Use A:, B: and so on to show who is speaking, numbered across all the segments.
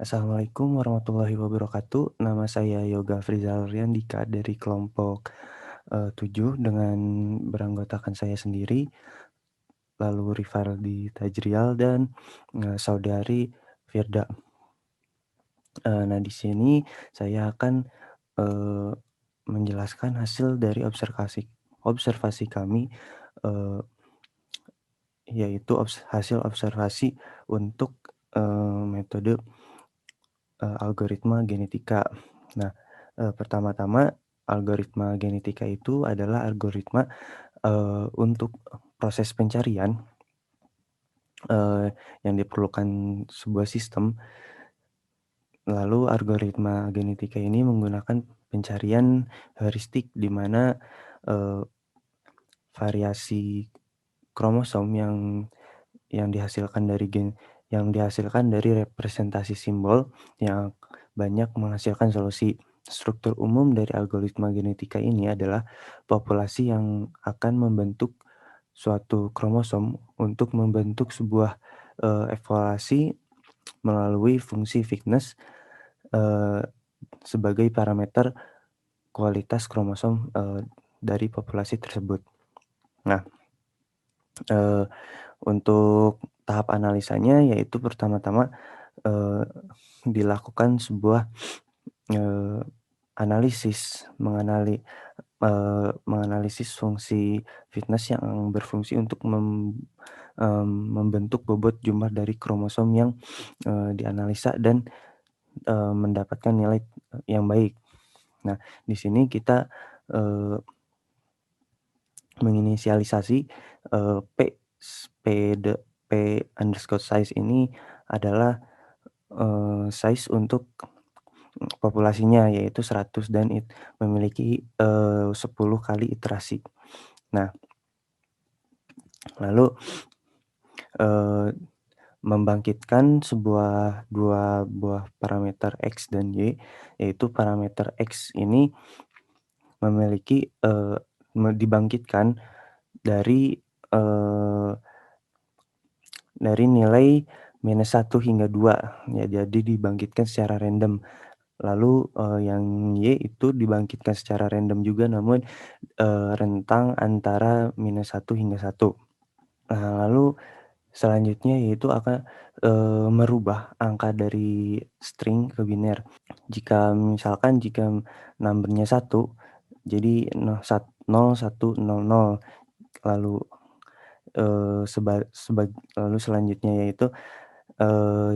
A: Assalamualaikum warahmatullahi wabarakatuh. Nama saya Yoga Frizal Riyandika dari kelompok 7 dengan beranggotakan saya sendiri, lalu Rivaldi Tajrial dan saudari Firda. Nah, di sini saya akan eh, menjelaskan hasil dari observasi observasi kami, eh, yaitu hasil observasi untuk metode algoritma genetika. Nah, pertama-tama algoritma genetika itu adalah algoritma, untuk proses pencarian, eee, yang diperlukan sebuah sistem. Lalu algoritma genetika ini menggunakan pencarian heuristik di mana, eee, variasi kromosom yang dihasilkan dari representasi simbol yang banyak menghasilkan solusi. Struktur umum dari algoritma genetika ini adalah populasi yang akan membentuk suatu kromosom untuk membentuk sebuah evaluasi melalui fungsi fitness eee, sebagai parameter kualitas kromosom dari populasi tersebut. Nah, eee, untuk tahap analisanya yaitu pertama-tama Eee, dilakukan sebuah, eee, analisis menganalisis fungsi fitness yang berfungsi untuk membentuk bobot jumlah dari kromosom yang, dianalisa dan, mendapatkan nilai yang baik. Nah, di sini kita, eee, menginisialisasi, P P de P underscore size ini adalah size untuk populasinya yaitu 100 dan memiliki 10 kali iterasi. Nah, lalu, eee, membangkitkan dua buah parameter X dan Y, yaitu parameter X ini memiliki, dibangkitkan dari, eee, dari nilai -1 hingga 2 ya, jadi dibangkitkan secara random. Lalu, yang Y itu dibangkitkan secara random juga namun, rentang antara -1 hingga 1. Nah, lalu selanjutnya yaitu akan, merubah angka dari string ke biner. Jika numbernya 1, jadi 0100, lalu, eee, seba seba lalu selanjutnya yaitu,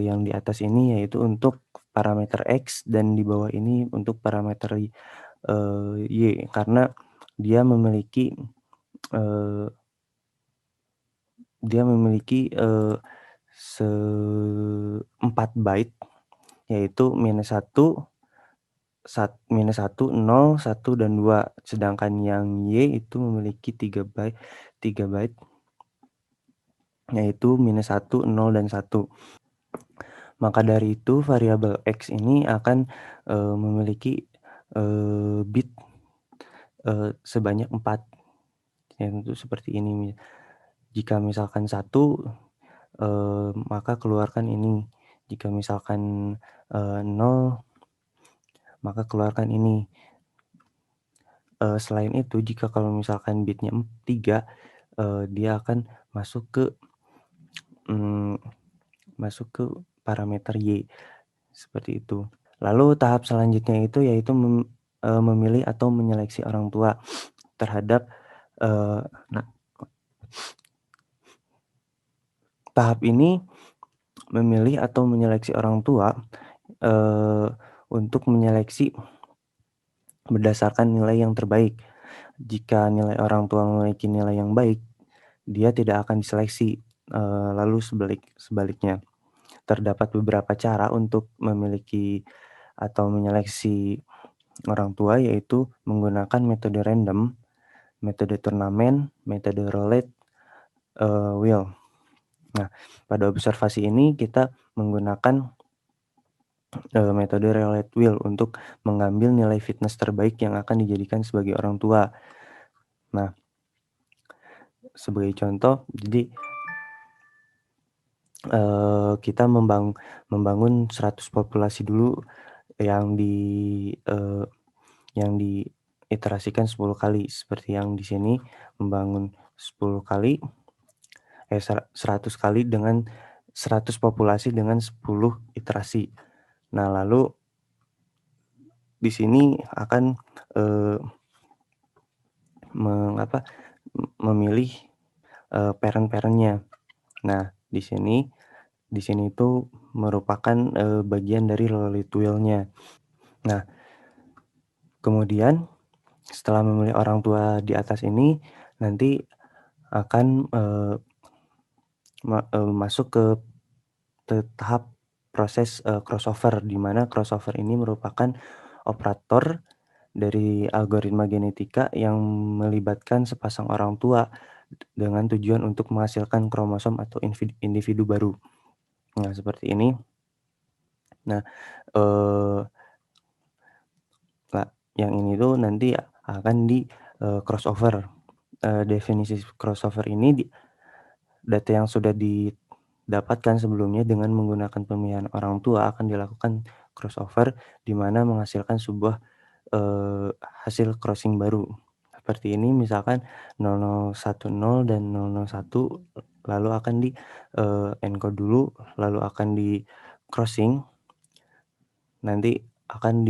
A: yang di atas ini yaitu untuk parameter X dan di bawah ini untuk parameter Y karena dia memiliki, eee dia memiliki, se 4 byte yaitu -1, 1, 0, 1, dan 2. Sedangkan yang Y itu memiliki 3 byte yaitu -1, 0, dan 1. Maka dari itu variabel X ini akan, memiliki, bit, sebanyak 4, yang itu seperti ini. Jika misalkan 1, maka keluarkan ini. Jika misalkan, 0, maka keluarkan ini. Selain itu jika kalau misalkan bitnya 3, dia akan masuk ke, mmm, masuk ke parameter Y, seperti itu. Lalu tahap selanjutnya itu yaitu memilih atau menyeleksi orang tua terhadap, nah, tahap ini memilih atau menyeleksi orang tua, eee, untuk menyeleksi berdasarkan nilai yang terbaik. Jika nilai orang tua memiliki nilai yang baik, dia tidak akan diseleksi, lalu sebaliknya. Terdapat beberapa cara untuk memiliki atau menyeleksi orang tua, yaitu menggunakan metode random, metode turnamen, metode roulette, wheel. Nah, pada observasi ini kita menggunakan, metode roulette wheel untuk mengambil nilai fitness terbaik yang akan dijadikan sebagai orang tua. Nah, sebagai contoh, jadi kita membangun 100 populasi dulu yang di eee, yang diiterasikan 10 kali, seperti yang di sini membangun 10 kali 100 kali dengan 100 populasi dengan 10 iterasi. Nah, lalu di sini akan, eee, apa, memilih, parent-parent-nya. Nah, di sini itu merupakan, bagian dari Lilith Wheel-nya. Nah, kemudian setelah memilih orang tua di atas ini, nanti akan, masuk ke tahap proses, crossover, di mana crossover ini merupakan operator dari algoritma genetika yang melibatkan sepasang orang tua dengan tujuan untuk menghasilkan kromosom atau individu baru. Nah, seperti ini. Nah, eee, yang ini tuh nanti akan crossover. Definisi crossover ini data yang sudah didapatkan sebelumnya dengan menggunakan pemilihan orang tua akan dilakukan crossover, di mana menghasilkan sebuah, eee, hasil crossing baru. Seperti ini misalkan 0010 dan 001 lalu akan encode dulu, lalu akan di-crossing, nanti akan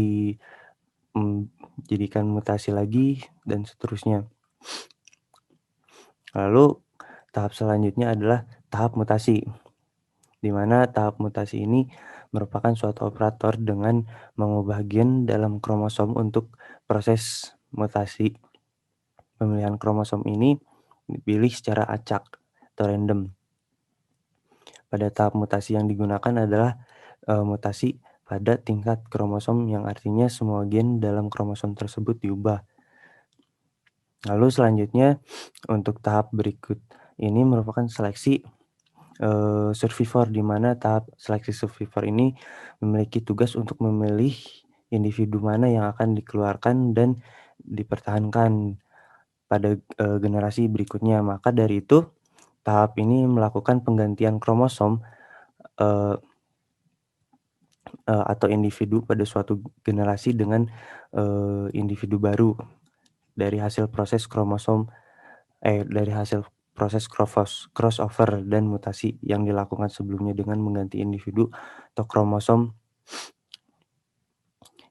A: jadikan mutasi lagi dan seterusnya. Lalu tahap selanjutnya adalah tahap mutasi, di mana tahap mutasi ini merupakan suatu operator dengan mengubah gen dalam kromosom untuk proses mutasi. Pemilihan kromosom ini dipilih secara acak atau random. Pada tahap mutasi yang digunakan adalah, mutasi pada tingkat kromosom yang artinya semua gen dalam kromosom tersebut diubah. Lalu selanjutnya untuk tahap berikut ini merupakan seleksi, survivor, di mana tahap seleksi survivor ini memiliki tugas untuk memilih individu mana yang akan dikeluarkan dan dipertahankan pada, generasi berikutnya. Maka dari itu, tahap ini melakukan penggantian kromosom, eee atau individu pada suatu generasi dengan, individu baru dari hasil proses dari hasil proses crossover dan mutasi yang dilakukan sebelumnya dengan mengganti individu atau kromosom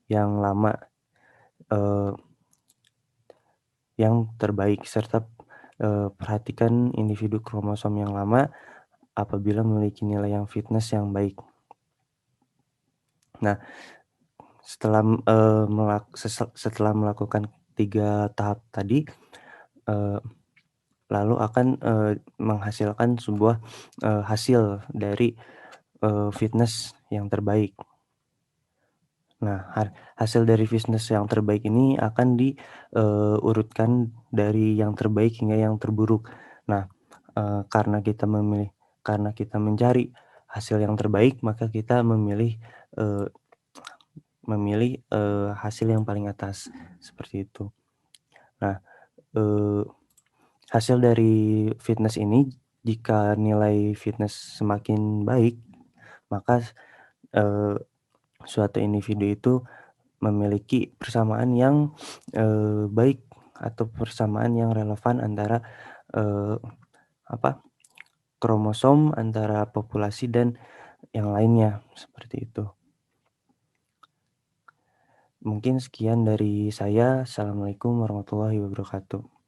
A: yang lama, eee, yang terbaik, serta, perhatikan individu kromosom yang lama apabila memiliki nilai yang fitness yang baik. Nah, setelah melakukan 3 tahap tadi, eee, lalu akan, menghasilkan sebuah, hasil dari, fitness yang terbaik. Nah, hasil dari fitness yang terbaik ini akan urutkan dari yang terbaik hingga yang terburuk. Nah, karena kita mencari hasil yang terbaik, maka kita eee hasil yang paling atas, seperti itu. Nah, eee, hasil dari fitness ini, jika nilai fitness semakin baik, maka, eee, suatu individu itu memiliki persamaan yang, baik atau persamaan yang relevan antara, eee, apa, kromosom antara populasi dan yang lainnya, seperti itu. Mungkin sekian dari saya. Assalamualaikum warahmatullahi wabarakatuh.